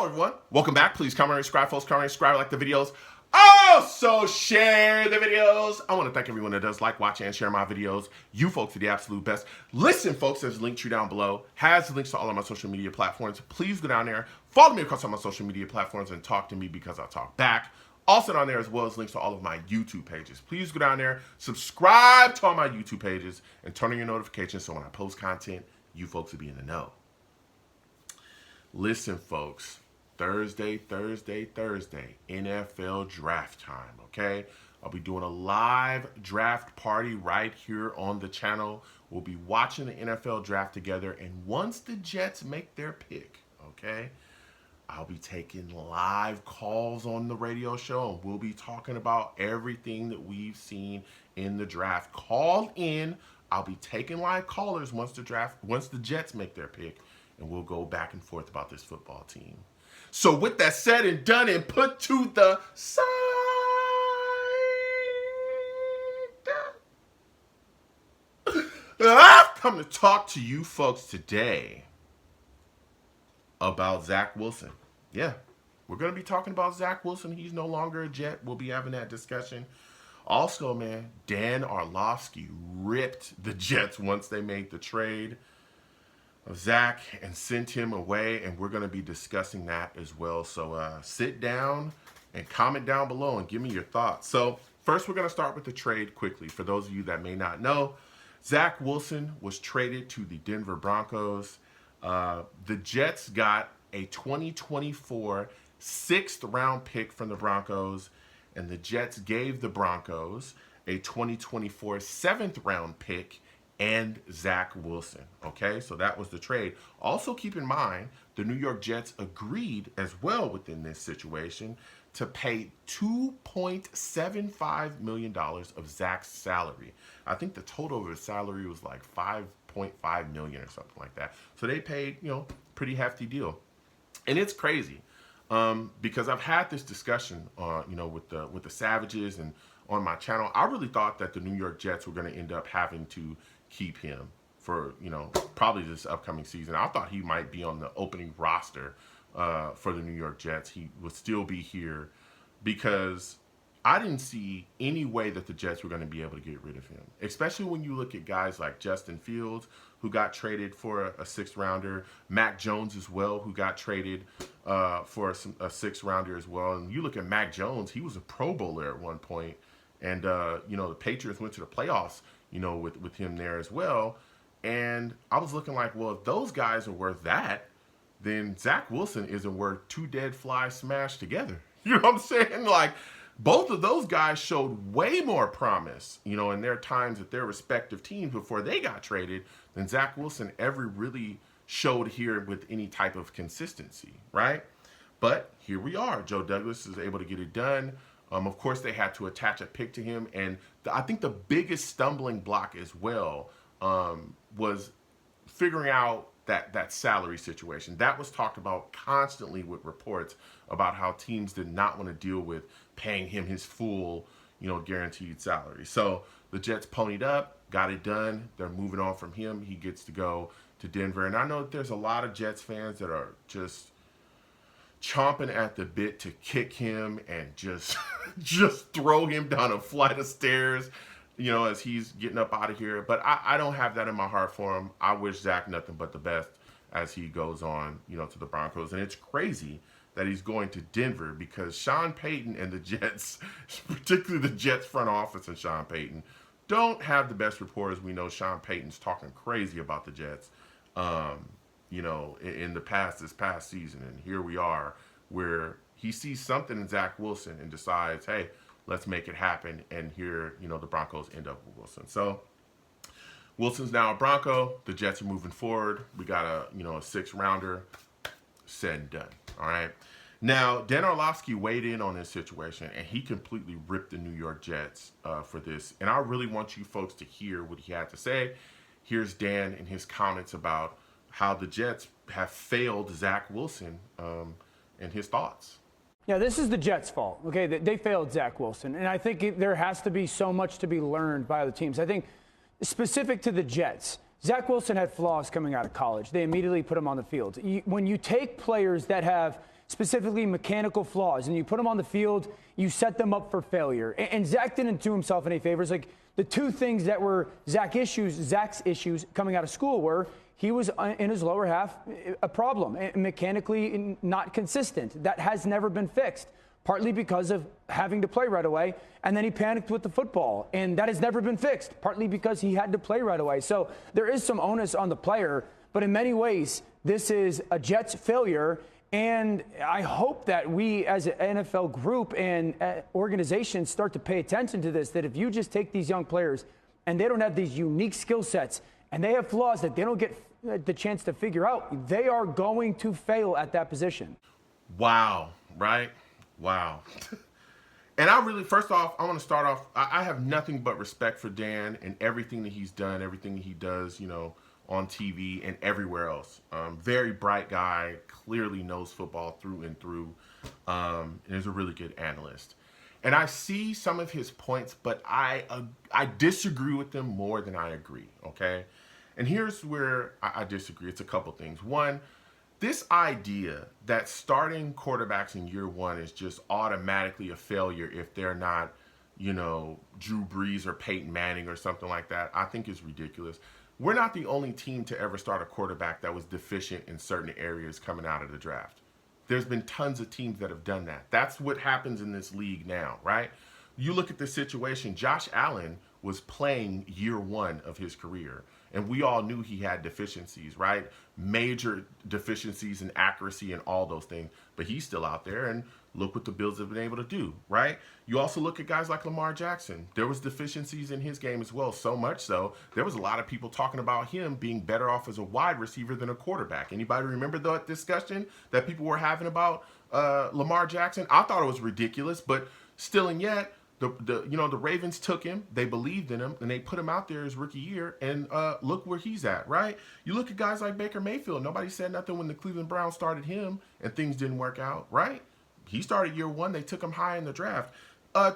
everyone. Welcome back. Please comment, subscribe, folks. Comment, subscribe, like the videos. Also share the videos. I want to thank everyone that does like, watch, and share my videos. You folks are the absolute best. Listen, folks, there's a link tree down below. Has links to all of my social media platforms. Please go down there, follow me across all my social media platforms, and talk to me because I'll talk back. Also down there as well as links to all of my YouTube pages. Please go down there, subscribe to all my YouTube pages, and turn on your notifications so when I post content, you folks will be in the know. Listen, folks, Thursday, NFL draft time, okay? I'll be doing a live draft party right here on the channel. We'll be watching the NFL draft together, and once the Jets make their pick, okay, I'll be taking live calls on the radio show, and we'll be talking about everything that we've seen in the draft. Call in. I'll be taking live callers once the Jets make their pick, and we'll go back and forth about this football team. So with that said and done and put to the side, I've come to talk to you folks today about Zach Wilson. Yeah, we're going to be talking about Zach Wilson. He's no longer a Jet. We'll be having that discussion. Also, man, Dan Orlovsky ripped the Jets once they made the trade of Zach and sent him away, and we're going to be discussing that as well. So sit down and comment down below and give me your thoughts. So first, we're going to start with the trade quickly. For those of you that may not know, Zach Wilson was traded to the Denver Broncos. The Jets got a 2024 sixth-round pick from the Broncos, and the Jets gave the Broncos a 2024 seventh-round pick and Zach Wilson, okay? So that was the trade. Also keep in mind, the New York Jets agreed as well within this situation to pay $2.75 million of Zach's salary. I think the total of his salary was like $5.5 million or something like that. So they paid, pretty hefty deal. And it's crazy because I've had this discussion, with the Savages and on my channel. I really thought that the New York Jets were going to end up having to keep him for, probably this upcoming season. I thought he might be on the opening roster for the New York Jets. He would still be here because I didn't see any way that the Jets were going to be able to get rid of him, especially when you look at guys like Justin Fields, who got traded for a sixth rounder, Mac Jones as well, who got traded for a sixth rounder as well. And you look at Mac Jones, he was a Pro Bowler at one point, and the Patriots went to the playoffs, with him there as well. And I was looking like, well, if those guys are worth that, then Zach Wilson isn't worth two dead flies smashed together. You know what I'm saying? Like, both of those guys showed way more promise, in their times at their respective teams before they got traded than Zach Wilson ever really showed here with any type of consistency, right? But here we are. Joe Douglas is able to get it done. Of course, they had to attach a pick to him. And I think the biggest stumbling block as well was figuring out that salary situation. That was talked about constantly with reports about how teams did not want to deal with paying him his full, guaranteed salary. So the Jets ponied up, got it done. They're moving on from him. He gets to go to Denver. And I know that there's a lot of Jets fans that are just chomping at the bit to kick him and just throw him down a flight of stairs, as he's getting up out of here. But I don't have that in my heart for him. I wish Zach nothing but the best as he goes on, to the Broncos. And it's crazy that he's going to Denver because Sean Payton and the Jets, particularly the Jets front office and Sean Payton, don't have the best rapport. As we know, Sean Payton's talking crazy about the Jets, in this past season. And here we are where he sees something in Zach Wilson and decides, hey, let's make it happen. And here, the Broncos end up with Wilson. So Wilson's now a Bronco. The Jets are moving forward. We got a sixth rounder. Said and done. All right. Now, Dan Orlovsky weighed in on this situation, and he completely ripped the New York Jets for this. And I really want you folks to hear what he had to say. Here's Dan and his comments about how the Jets have failed Zach Wilson and his thoughts. Yeah, this is the Jets' fault. Okay, they failed Zach Wilson, and I think there has to be so much to be learned by other teams. I think specific to the Jets, Zach Wilson had flaws coming out of college. They immediately put him on the field. When you take players that have specifically mechanical flaws, and you put them on the field, you set them up for failure. And Zach didn't do himself any favors. Like, the two things that were Zach's issues coming out of school were he was in his lower half a problem, mechanically not consistent. That has never been fixed, partly because of having to play right away, and then he panicked with the football, and that has never been fixed, partly because he had to play right away. So there is some onus on the player, but in many ways, this is a Jets failure, and I hope that we as an NFL group and organizations start to pay attention to this, that if you just take these young players and they don't have these unique skill sets and they have flaws that they don't get the chance to figure out, they are going to fail at that position. Wow, right? Wow. And I really, first off, I want to start off, I have nothing but respect for Dan and everything that he's done, everything he does, you know, on TV and everywhere else. Very bright guy, clearly knows football through and through, and is a really good analyst. And I see some of his points, but I disagree with them more than I agree, okay? And here's where I disagree. It's a couple things. One, this idea that starting quarterbacks in year one is just automatically a failure if they're not, you know, Drew Brees or Peyton Manning or something like that, I think is ridiculous. We're not the only team to ever start a quarterback that was deficient in certain areas coming out of the draft. There's been tons of teams that have done that. That's what happens in this league now, right? You look at the situation, Josh Allen was playing year one of his career, and we all knew he had deficiencies, right? Major deficiencies in accuracy and all those things, but he's still out there, and look what the Bills have been able to do, right? You also look at guys like Lamar Jackson. There was deficiencies in his game as well, so much so there was a lot of people talking about him being better off as a wide receiver than a quarterback. Anybody remember that discussion that people were having about Lamar Jackson? I thought it was ridiculous, but still and yet, the Ravens took him, they believed in him, and they put him out there his rookie year, and look where he's at, right? You look at guys like Baker Mayfield. Nobody said nothing when the Cleveland Browns started him and things didn't work out, right? He started year one. They took him high in the draft.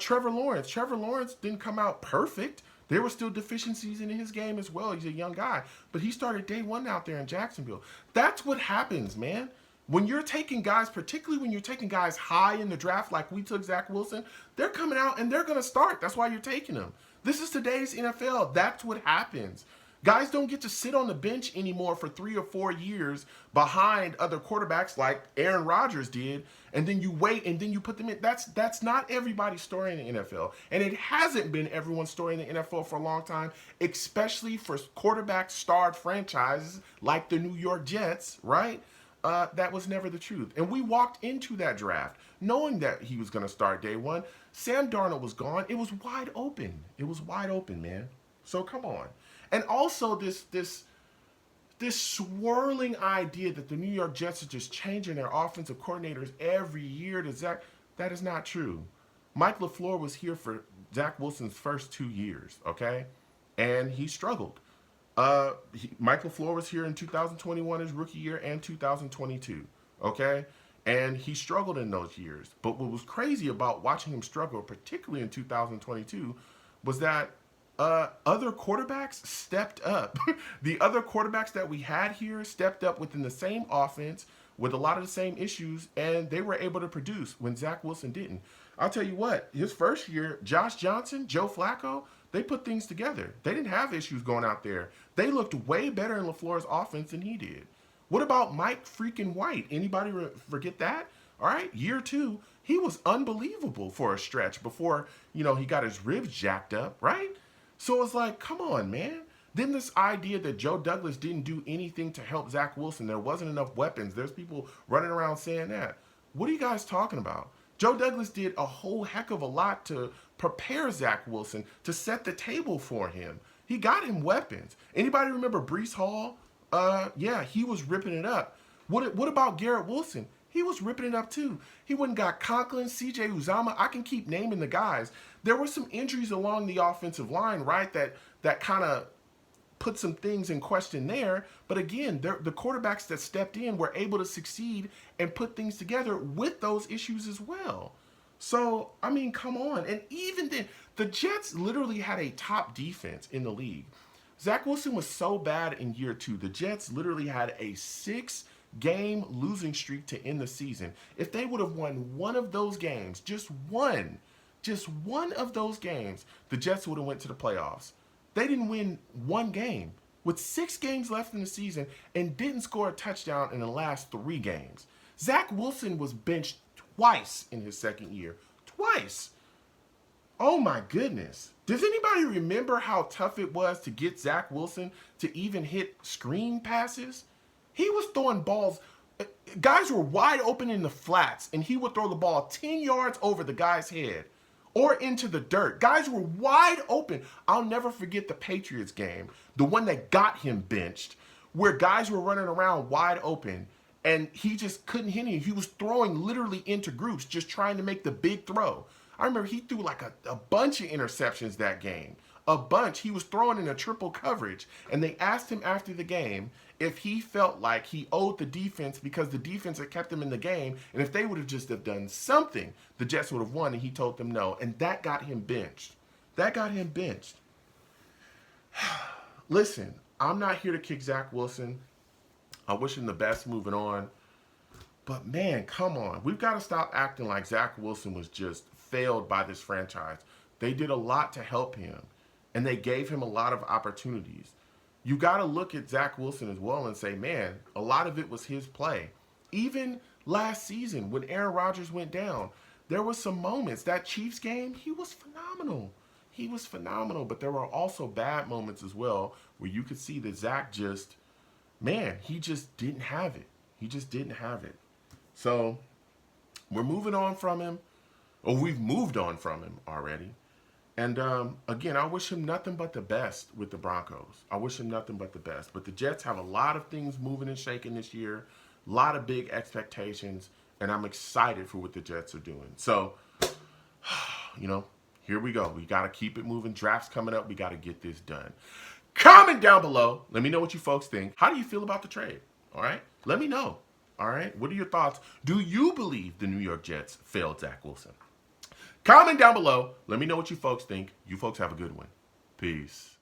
Trevor Lawrence didn't come out perfect. There were still deficiencies in his game as well. He's a young guy, but he started day one out there in Jacksonville. That's what happens, man. When you're taking guys, particularly when you're taking guys high in the draft, like we took Zach Wilson, they're coming out and they're going to start. That's why you're taking them. This is today's NFL. That's what happens. Guys don't get to sit on the bench anymore for 3 or 4 years behind other quarterbacks like Aaron Rodgers did, and then you wait and then you put them in. That's not everybody's story in the NFL, and it hasn't been everyone's story in the NFL for a long time, especially for quarterback-starred franchises like the New York Jets, right? That was never the truth. And we walked into that draft knowing that he was going to start day one. Sam Darnold was gone. It was wide open. It was wide open, man. So come on. And also this swirling idea that the New York Jets are just changing their offensive coordinators every year to Zach, that is not true. Mike LaFleur was here for Zach Wilson's first 2 years, okay? And he struggled. Mike LaFleur was here in 2021, his rookie year, and 2022, okay? And he struggled in those years. But what was crazy about watching him struggle, particularly in 2022, was that other quarterbacks stepped up. The other quarterbacks that we had here stepped up within the same offense with a lot of the same issues, and they were able to produce when Zach Wilson didn't. I'll tell you what, his first year, Josh Johnson, Joe Flacco, they put things together. They didn't have issues going out there. They looked way better in LaFleur's offense than he did. What about Mike freaking White? Anybody forget that? All right, year two, he was unbelievable for a stretch before, he got his ribs jacked up, right? So it's like, come on, man. Then this idea that Joe Douglas didn't do anything to help Zach Wilson, there wasn't enough weapons. There's people running around saying that. What are you guys talking about? Joe Douglas did a whole heck of a lot to prepare Zach Wilson, to set the table for him. He got him weapons. Anybody remember Breece Hall? Yeah, he was ripping it up. What about Garrett Wilson? He was ripping it up too. He went and got Conklin, C.J. Uzomah. I can keep naming the guys. There were some injuries along the offensive line, right, that kind of put some things in question there. But again, the quarterbacks that stepped in were able to succeed and put things together with those issues as well. So, I mean, come on. And even then, the Jets literally had a top defense in the league. Zach Wilson was so bad in year two. The Jets literally had a 6 game losing streak to end the season. If they would have won one of those games, just one of those games, the Jets would have went to the playoffs. They didn't win one game with 6 games left in the season and didn't score a touchdown in the last 3 games. Zach Wilson was benched twice in his second year. Twice. Oh my goodness. Does anybody remember how tough it was to get Zach Wilson to even hit screen passes? He was throwing balls. Guys were wide open in the flats, and he would throw the ball 10 yards over the guy's head or into the dirt. Guys were wide open. I'll never forget the Patriots game, the one that got him benched, where guys were running around wide open, and he just couldn't hit him. He was throwing literally into groups, just trying to make the big throw. I remember he threw like a bunch of interceptions that game. A bunch. He was throwing in a triple coverage. And they asked him after the game if he felt like he owed the defense because the defense had kept him in the game. And if they would have just have done something, the Jets would have won. And he told them no. And that got him benched. That got him benched. Listen, I'm not here to kick Zach Wilson. I wish him the best moving on. But man, come on. We've got to stop acting like Zach Wilson was just failed by this franchise. They did a lot to help him, and they gave him a lot of opportunities. You got to look at Zach Wilson as well and say, man, a lot of it was his play. Even last season when Aaron Rodgers went down, there were some moments. That Chiefs game, he was phenomenal. He was phenomenal, but there were also bad moments as well where you could see that Zach just, man, he just didn't have it. He just didn't have it. So we're moving on from him. Or we've moved on from him already. And again, I wish him nothing but the best with the Broncos. I wish him nothing but the best. But the Jets have a lot of things moving and shaking this year. A lot of big expectations. And I'm excited for what the Jets are doing. So, here we go. We got to keep it moving. Draft's coming up. We got to get this done. Comment down below. Let me know what you folks think. How do you feel about the trade? All right? Let me know. All right? What are your thoughts? Do you believe the New York Jets failed Zach Wilson? Comment down below. Let me know what you folks think. You folks have a good one. Peace.